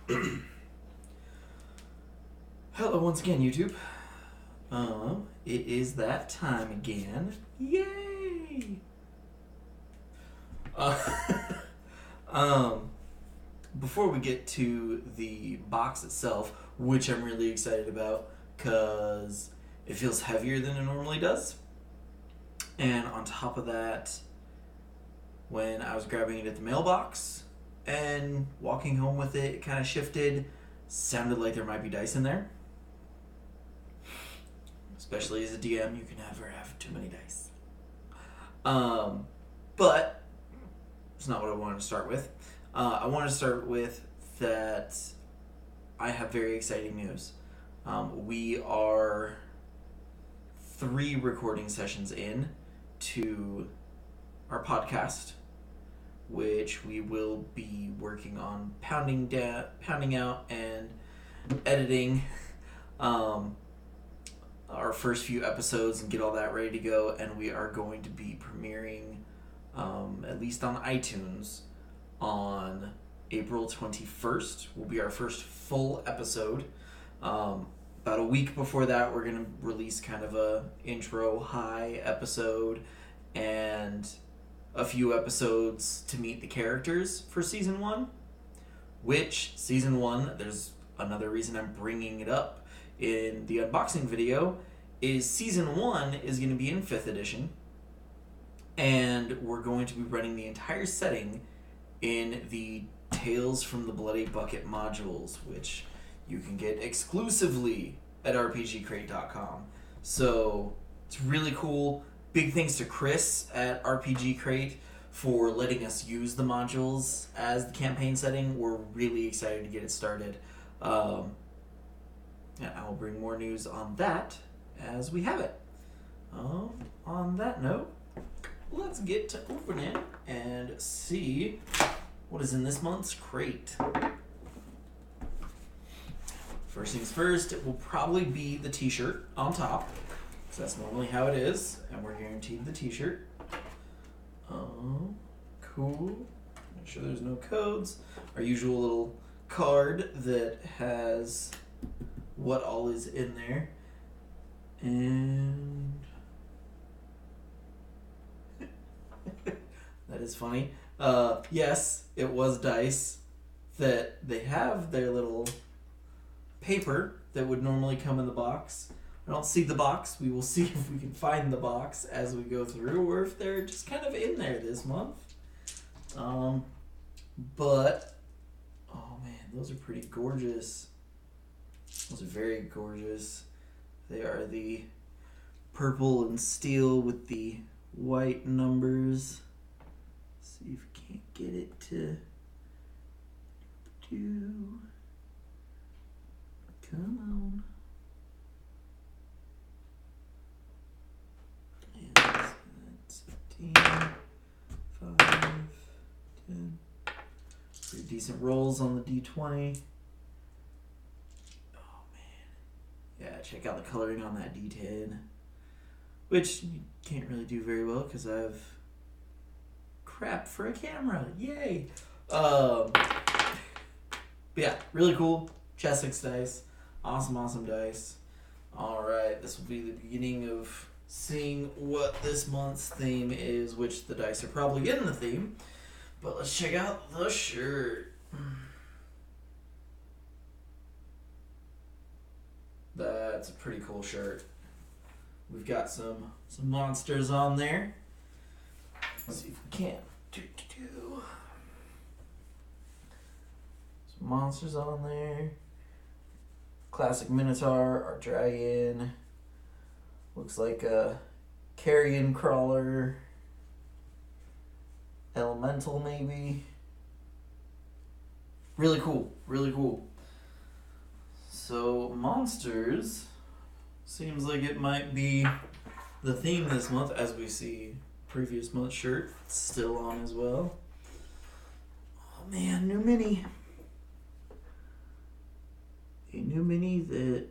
Hello once again, YouTube. It is that time again. Yay! Before we get to the box itself, which I'm really excited about because it feels heavier than it normally does. And on top of that, when I was grabbing it at the mailbox and walking home with it, it kind of shifted. Sounded like there might be dice in there. Especially as a DM, you can never have too many dice. But it's not what I wanted to start with. I want to start with that I have very exciting news. We are 3 recording sessions in to our podcast, which we will be working on pounding out and editing our first few episodes and get all that ready to go. And we are going to be premiering, at least on iTunes, on April 21st. Will be our first full episode. About a week before that, we're going to release kind of a intro high episode and a few episodes to meet the characters for Season 1. Which, Season 1, there's another reason I'm bringing it up in the unboxing video, is Season 1 is going to be in 5th edition. And we're going to be running the entire setting in the Tales from the Bloody Bucket modules, which you can get exclusively at RPGCrate.com. So, it's really cool. Big thanks to Chris at RPGCrate for letting us use the modules as the campaign setting. We're really excited to get it started. And I will bring more news on that as we have it. On that note, let's get to opening and see what is in this month's crate. First things first, it will probably be the t-shirt on top, because that's normally how it is, and we're guaranteed the t-shirt. Cool. Make sure there's no codes. Our usual little card that has what all is in there. And that is funny. Yes, it was dice that they have their little paper that would normally come in the box. I don't see the box. We will see if we can find the box as we go through, or if they're just kind of in there this month. But, oh man, those are pretty gorgeous. Those are very gorgeous. They are the purple and steel with the white numbers. Let's see if we can't get it to do. Come on. And that's 15, 5, 10. Pretty decent rolls on the D20. Yeah, check out the coloring on that D10, which you can't really do very well because I have crap for a camera. Yay! But yeah, really cool. Chessex dice. Awesome dice. Alright, this will be the beginning of seeing what this month's theme is, which the dice are probably in the theme. But let's check out the shirt. That's a pretty cool shirt. We've got some monsters on there. Let's see if we can. Some monsters on there. Classic Minotaur, our dragon. Looks like a carrion crawler. Elemental, maybe. Really cool. Really cool. So, monsters seems like it might be the theme this month, as we see previous month's shirt still on as well. Oh man, new mini. A new mini that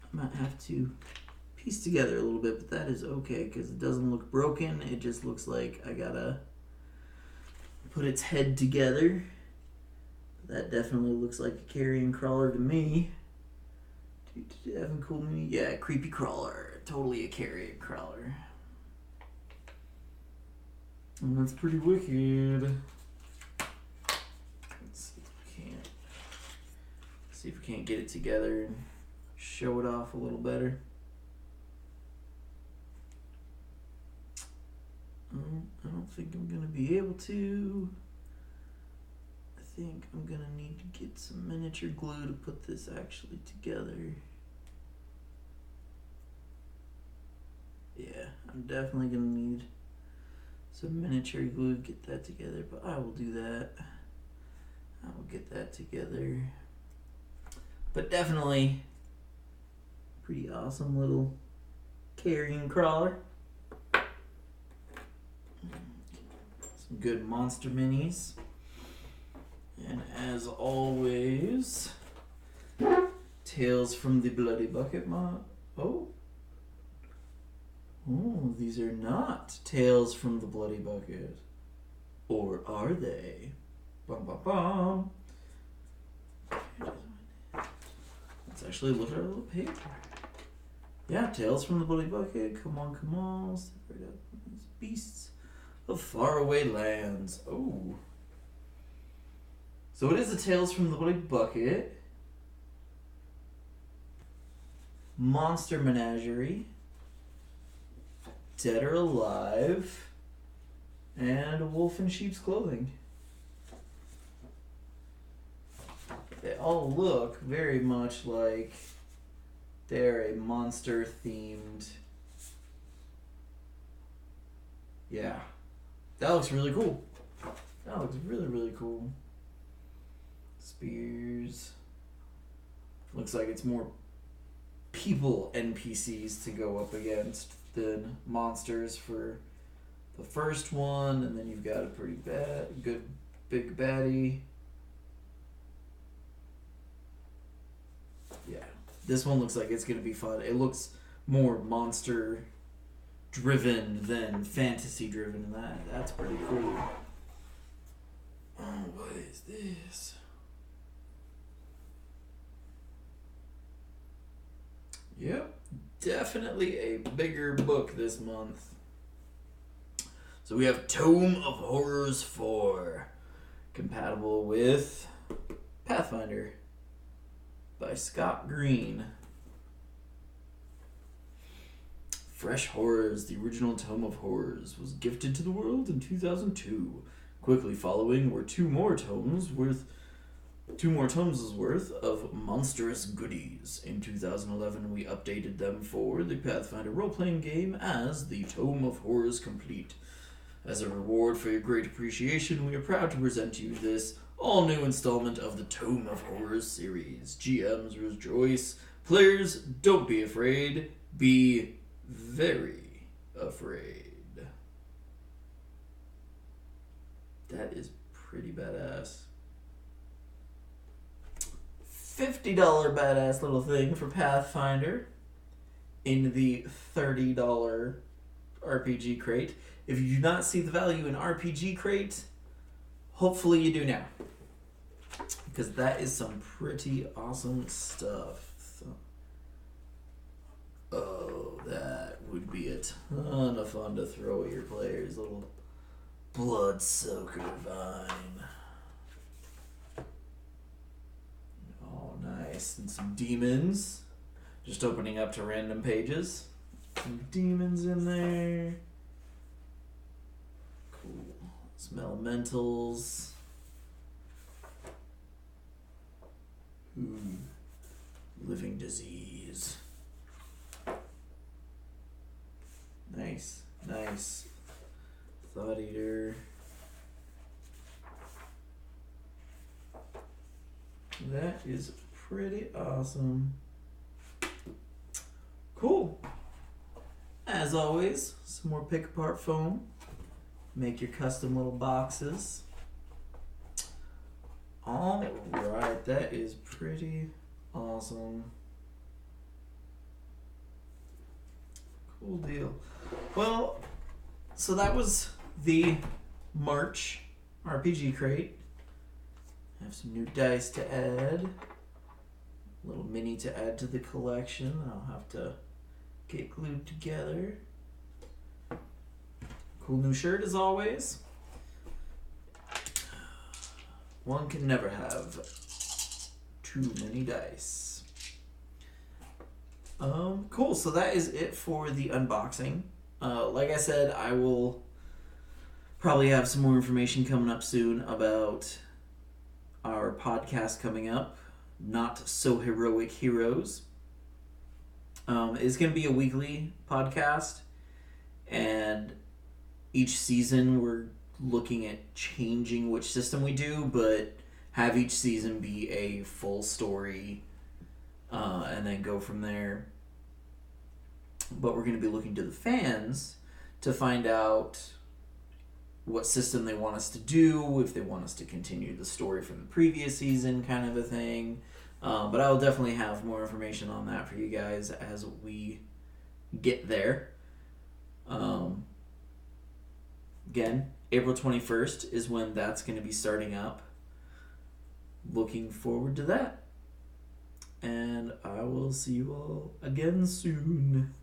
I might have to piece together a little bit, but that is okay because it doesn't look broken. It just looks like I gotta put its head together. That definitely looks like a carrion crawler to me. Having cool mini. Yeah, creepy crawler. Totally a carrion crawler. And that's pretty wicked. Let's see if we can't get it together and show it off a little better. I don't think I'm gonna be able to. I think I'm gonna need to get some miniature glue to put this actually together. Yeah, I'm definitely gonna need some miniature glue to get that together, but I will do that. I will get that together. But definitely pretty awesome little carrion crawler. Some good monster minis. And as always, Tales from the Bloody Bucket mod. Oh, these are not Tales from the Bloody Bucket. Or are they? Bum bum bum. Let's actually look at our little paper. Yeah, Tales from the Bloody Bucket. Come on, come on. Step right up. These beasts of faraway lands. Oh. So it is a Tales from the Bloody Bucket. Monster Menagerie. Dead or Alive. And a wolf in sheep's clothing. They all look very much like they're a monster themed. Yeah. That looks really cool. That looks really, really cool. Spears. Looks like it's more people NPCs to go up against than monsters for the first one, and then you've got a pretty good big baddie. Yeah, this one looks like it's gonna be fun. It looks more monster driven than fantasy driven, and that's pretty cool. Oh, what is this? Yep, definitely a bigger book this month. So we have Tome of Horrors 4, compatible with Pathfinder by Scott Green. Fresh Horrors, the original Tome of Horrors, was gifted to the world in 2002. Quickly following were two more tomes worth of monstrous goodies. In 2011, we updated them for the Pathfinder role-playing game as the Tome of Horrors Complete. As a reward for your great appreciation, we are proud to present you this all-new installment of the Tome of Horrors series. GMs rejoice. Players, don't be afraid. Be very afraid. That is pretty badass. $50 badass little thing for Pathfinder in the $30 RPG crate. If you do not see the value in RPG crate, hopefully you do now, because that is some pretty awesome stuff. So, oh, that would be a ton of fun to throw at your players. Little Bloodsoaker Vine. Oh, nice. And some demons. Just opening up to random pages. Some demons in there. Cool. Some elementals. Living disease. Nice. Nice. Thought Eater. That is pretty awesome. Cool. As always, some more pick apart foam. Make your custom little boxes. All right, that is pretty awesome. Cool deal. Well, so that was the March RPG crate. I have have some new dice to add. Little mini to add to the collection. I'll have to get glued together. Cool new shirt as always. One can never have too many dice. Cool, so that is it for the unboxing. Like I said, I will probably have some more information coming up soon about our podcast coming up, NotSoHeroic Heroes. It's going to be a weekly podcast, and each season we're looking at changing which system we do, but have each season be a full story, and then go from there. But we're going to be looking to the fans to find out what system they want us to do, if they want us to continue the story from the previous season, kind of a thing. But I'll definitely have more information on that for you guys as we get there. Again, April 21st is when that's going to be starting up. Looking forward to that. And I will see you all again soon.